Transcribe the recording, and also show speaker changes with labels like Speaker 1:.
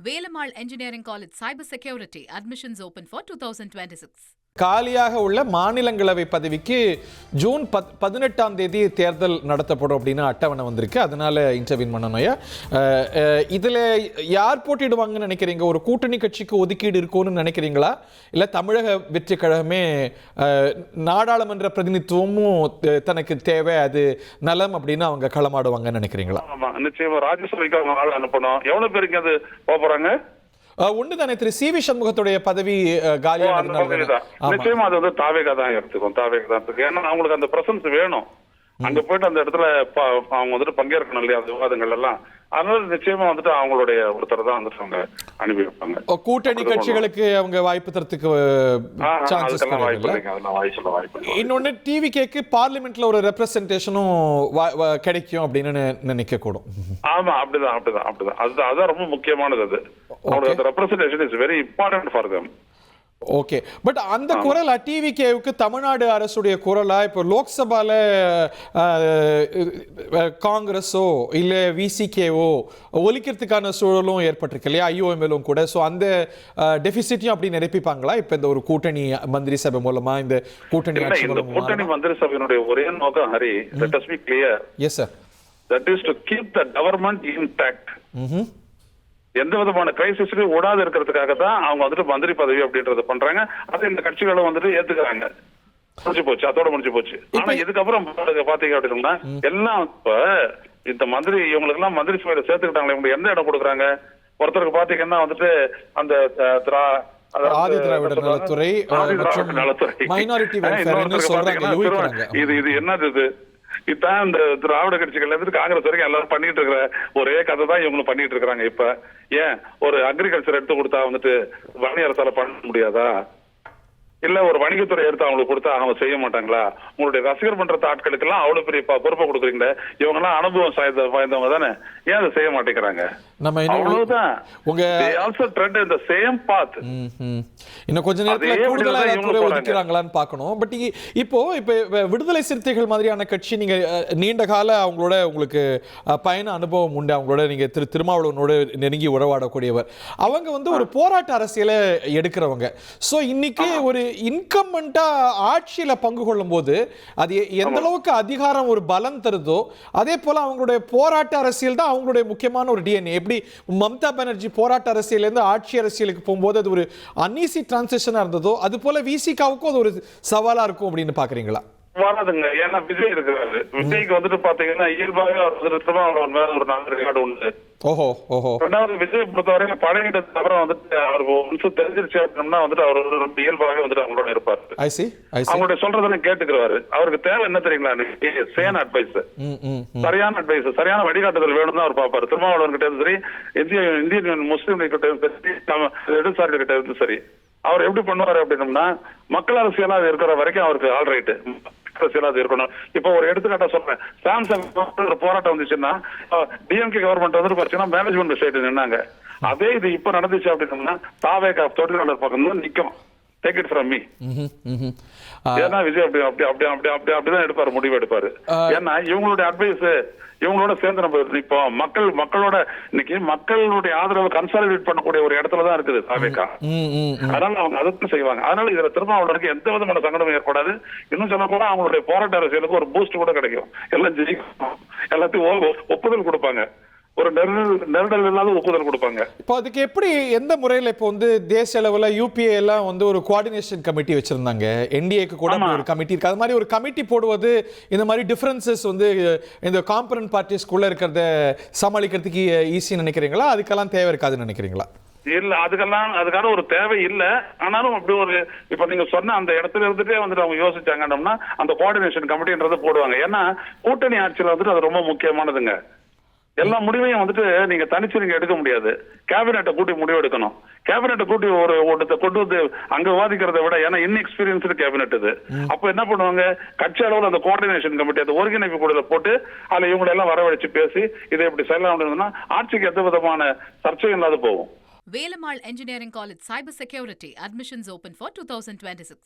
Speaker 1: Velamal Engineering College Cyber Security admissions open for 2026.
Speaker 2: காலியாக உள்ள மாநிலங்களவை பதவிக்கு ஜூன் 18ஆம் தேதி தேர்தல் நடத்தப்படும் அப்படின்னு அட்டவணை வந்திருக்கு. அதனால இன்டர்வியூ பண்ணணும். இதில் யார் போட்டிடுவாங்கன்னு நினைக்கிறீங்க? ஒரு கூட்டணி கட்சிக்கு ஒதுக்கீடு இருக்கும்னு நினைக்கிறீங்களா? இல்லை தமிழக வெற்றி கழகமே நாடாளுமன்ற பிரதிநிதித்துவமும் தனக்கு தேவை, அது நலம் அப்படின்னு அவங்க களமாடுவாங்கன்னு நினைக்கிறீங்களா?
Speaker 3: நிச்சயமா ராஜ்யசபைக்கு அவங்க ஆள் அனுப்பணும். எவ்வளவு பேருக்கு அது போறாங்க?
Speaker 2: ஒன்று தானே திரு சி வி சண்முகத்துடைய பதவி
Speaker 3: நிச்சயமா அது வந்து தாவேகா தான் எடுத்துக்கும். தாவேகா தான் இருக்கு. ஏன்னா அவங்களுக்கு அந்த பிரசன்ஸ் வேணும். அங்க போயிட்டு அந்த இடத்துல அவங்க வந்துட்டு பங்கேற்கணும் இல்லையா அந்த விவாதங்கள் எல்லாம். அதனால நிச்சயமா வந்துட்டு அவங்களுடைய ஒருத்தர் தான் வந்துட்டு அவங்க அனுப்பி வைப்பாங்க.
Speaker 2: கூட்டணி கட்சிகளுக்கு அவங்க வாய்ப்பு தரத்துக்கு இன்னொன்னு டிவிகேக்கு பார்லிமெண்ட்ல ஒரு ரெப்ரசன்டேஷனும் கிடைக்கும் அப்படின்னு நினைக்க கூடும்.
Speaker 3: ஆமா, அப்படிதான் அதுதான் ரொம்ப முக்கியமானது. அது அவங்களுக்கு representation is very important for them.
Speaker 2: Okay, but அந்த குரல் டிவிகேவுக்கு தமிழ்நாடு அரசுடைய குரலா இப்போ லோக்சபால காங்கிரஸோ இல்லை விசிகேவோ ஒலிக்கிறதுக்கான சூழலும் ஏற்பட்டிருக்கு இல்லையா, ஐஓஎம்எலும் கூட. ஸோ அந்த டெபிசிட்டையும் அப்படி நிரப்பிப்பாங்களா இப்போ இந்த ஒரு கூட்டணி மந்திரி சபை மூலமா? இந்த
Speaker 3: கூட்டணி மந்திரி சபையினுடைய ஒரே நோக்கம் Hari, let us be clear.
Speaker 2: Yes sir.
Speaker 3: That is to keep the government intact. எந்த விதமான கிரைசிஸ்லயும் ஓடாது இருக்கிறதுக்காக தான் அவங்க வந்துட்டு மந்திரி பதவி அப்படின்றத பண்றாங்க. அது இந்த கட்சிகளும் வந்துட்டு ஏத்துக்கிறாங்க. முடிஞ்சு போச்சு, அதோட முடிஞ்சு போச்சு. ஆனா இதுக்கப்புறம் பாத்தீங்க அப்படின்னா எல்லாம் இப்ப இந்த மந்திரி இவங்களுக்கு எல்லாம் மந்திரி சபையில சேர்த்துக்கிட்டாங்களே, இவங்க எந்த இடம் கொடுக்குறாங்க? ஒருத்தருக்கு பாத்தீங்கன்னா வந்துட்டு அந்த
Speaker 2: நலத்துறை
Speaker 3: இது என்னது இது? இதுதான் இந்த திராவிட கட்சிகள்ல இருந்து காங்கிரஸ் வரைக்கும் எல்லாரும் பண்ணிட்டு இருக்கிற ஒரே கதை தான் இவங்களும் பண்ணிட்டு இருக்காங்க. இப்ப ஏன் ஒரு அக்ரிகல்ச்சர் எடுத்து கொடுத்தா வந்துட்டு வணிக அரசால பண்ண முடியாதா? இல்ல ஒரு வணிகத்துறை எடுத்து அவங்களுக்கு கொடுத்தா அவங்க செய்ய மாட்டாங்களா? உங்களுடைய ரசிகர் பண்ற ஆட்களுக்கு எல்லாம் அவ்வளவு பெரிய பொறுப்பை கொடுக்குறீங்களே, இவங்க எல்லாம் அனுபவம் வாய்ந்தவங்க தானே, ஏன் அதை செய்ய மாட்டேங்கிறாங்க?
Speaker 2: இன்னும் கொஞ்ச நேரத்துல கூடுதலா ஒதுக்குறாங்களான்னு பார்க்கணும். பட் இப்போ விடுதலை சிறுத்தைகள் மாதிரியான கட்சி, நீங்க நீண்ட கால அவங்களோட உங்களுக்கு பயண அனுபவம் உண்டு. அவங்களோட நீங்க திருமாவளவனோட நெருங்கி உறவாடக்கூடியவர். அவங்க வந்து ஒரு போராட்ட அரசியலை எடுக்கிறவங்க. ஸோ இன்னைக்கு ஒரு இன்கம்பண்டா ஆட்சியில பங்கு கொள்ளும் போது அது எந்த அளவுக்கு அதிகாரம் ஒரு பலம் தருதோ, அதே போல அவங்களுடைய போராட்ட அரசியல் தான் அவங்களுடைய முக்கியமான ஒரு டிஎன்ஏ. எப்படி மம்தா பானர்ஜி போராட்ட அரசியல இருந்து ஆட்சி அரசியலுக்கு போகும்போது அது ஒரு அன்ஈசி டிரான்சிஷனா இருந்ததோ, அது போல விசிகாவுக்கும் அது ஒரு சவாலா இருக்கும் அப்படின்னு பாக்குறீங்களா?
Speaker 3: வராதுங்க. ஏன்னா விஜய் இருக்கிறாரு. விஜய்க்கு வந்துட்டு பாத்தீங்கன்னா இயல்பாக அவர் மேல ஒரு நல்ல ரெக்கார்டு உண்டு. ரெண்டாவது விஜய் பொறுத்தவரைக்கும் பழகிட்டதுக்கு அப்புறம் வந்துட்டு அவருக்கு ஒன்சு தெரிஞ்சிருச்சு அப்படின்னா வந்துட்டு அவர் ரொம்ப இயல்பாகவே வந்துட்டு அவங்களோட இருப்பாரு. அவங்களுடைய சொல்றதெல்லாம் கேட்டுக்கிறாரு. அவருக்கு தேவை என்ன தெரியுங்களா? சேன அட்வைஸ், சரியான அட்வைஸ், சரியான வழிகாட்டுதல் வேணும் தான் அவர் பாப்பாரு. திருமாவளவன் கிட்ட இருந்து சரி, இந்தியன் முஸ்லீம் கிட்ட இருந்து சரி, இடதுசாரி கிட்ட இருந்து சரி, அவர் எப்படி பண்ணுவாரு அப்படின்னம்னா மக்கள் அரசியலா இருக்கிற வரைக்கும் அவருக்கு ஆல்ரைட் அரசியலாக இருக்கணும். இப்போ ஒரு எடுத்துக்காட்டா சொல்றேன். சாம்சங் ஒரு போராட்டம் வந்துச்சுன்னா டிஎம்கே கவர்மெண்ட் வந்து பாத்தீங்கன்னா மேனேஜ்மெண்ட் சைடு நின்னாங்க. அதே இது இப்ப நடந்துச்சு அப்படின்னா தாவேகா தொழிலாளர் பக்கம் தான் நிக்கும். Take it from me. ஏன்னா விஜய் அப்படிதான் எடுப்பாரு, முடிவு எடுப்பாரு. ஏன்னா இவங்களுடைய அட்வைஸ், இவங்களோட சேர்ந்து நம்ம நிற்போம். மக்களோட இன்னைக்கு மக்களுடைய ஆதரவு கன்சாலிடேட் பண்ணக்கூடிய ஒரு இடத்துலதான் இருக்குது தாவேகா. அதனால அவங்க அதைத்தான் செய்வாங்க. அதனால இதுல திருமாவளவனுக்கு எந்த விதமான சங்கடமும் ஏற்படாது. இன்னும் சொல்ல போனா அவங்களுடைய போராட்ட அரசியலுக்கு ஒரு பூஸ்ட் கூட கிடைக்கும். எல்லாம் ஜெயிக்கும், எல்லாத்தையும் ஒப்புதல் கொடுப்பாங்க, ஒரு நெருடல் இல்லாத ஒப்புதல் கொடுப்பாங்க.
Speaker 2: இப்போ அதுக்கு எப்படி, எந்த முறையில் இப்போ வந்து தேசிய அளவில் யூபிஏ எல்லாம் வந்து ஒரு கோஆர்டினேஷன் கமிட்டி வச்சிருந்தாங்க, என்டிஏக்கு கூட ஒரு கமிட்டி இருக்கு. அது மாதிரி ஒரு கமிட்டி போடுவது இந்த மாதிரி டிஃபரன்சஸ் வந்து இந்த காம்பனன்ட் பார்ட்டிஸ்க்குள்ள இருக்கிறத சமாளிக்கிறதுக்கு ஈஸி நினைக்கிறீங்களா? அதுக்கெல்லாம் தேவை இருக்காதுன்னு நினைக்கிறீங்களா?
Speaker 3: இல்ல, அதுக்கான ஒரு தேவை இல்ல. ஆனாலும் அப்படி ஒரு இப்ப நீங்க சொன்ன அந்த இடத்துல இருந்துட்டே வந்துட்டு அவங்க யோசிச்சாங்கன்னா அந்த கோஆர்டினேஷன் கமிட்டின்றதை போடுவாங்க. ஏன்னா கூட்டணி ஆட்சியில் வந்துட்டு அது ரொம்ப முக்கியமானதுங்க. எல்லா முடிவையும் வந்துட்டு நீங்க தனிச்சு நீங்க எடுக்க முடியாது. கேபினெட்டை கூட்டி முடிவு எடுக்கணும். கேபினெட்டை கூட்டி ஒரு கொண்டு வந்து அங்க விவாதிக்கிறத விட, ஏன்னா இன்எக்ஸ்பீரியன்ஸ்டு கேபினெட் இது. அப்ப என்ன பண்ணுவாங்க, கட்சி அளவில் அந்த கோஆர்டினேஷன் கமிட்டி, அந்த ஒருங்கிணைப்பு குழுல போட்டு அதுல இவங்களை எல்லாம் வரவழைச்சு பேசி இதை இப்படி செய்யலாம். ஆட்சிக்கு எந்த விதமான சர்ச்சையும் இல்லாத போகும்.
Speaker 1: Velamal Engineering College Cyber Security admissions open for 2026.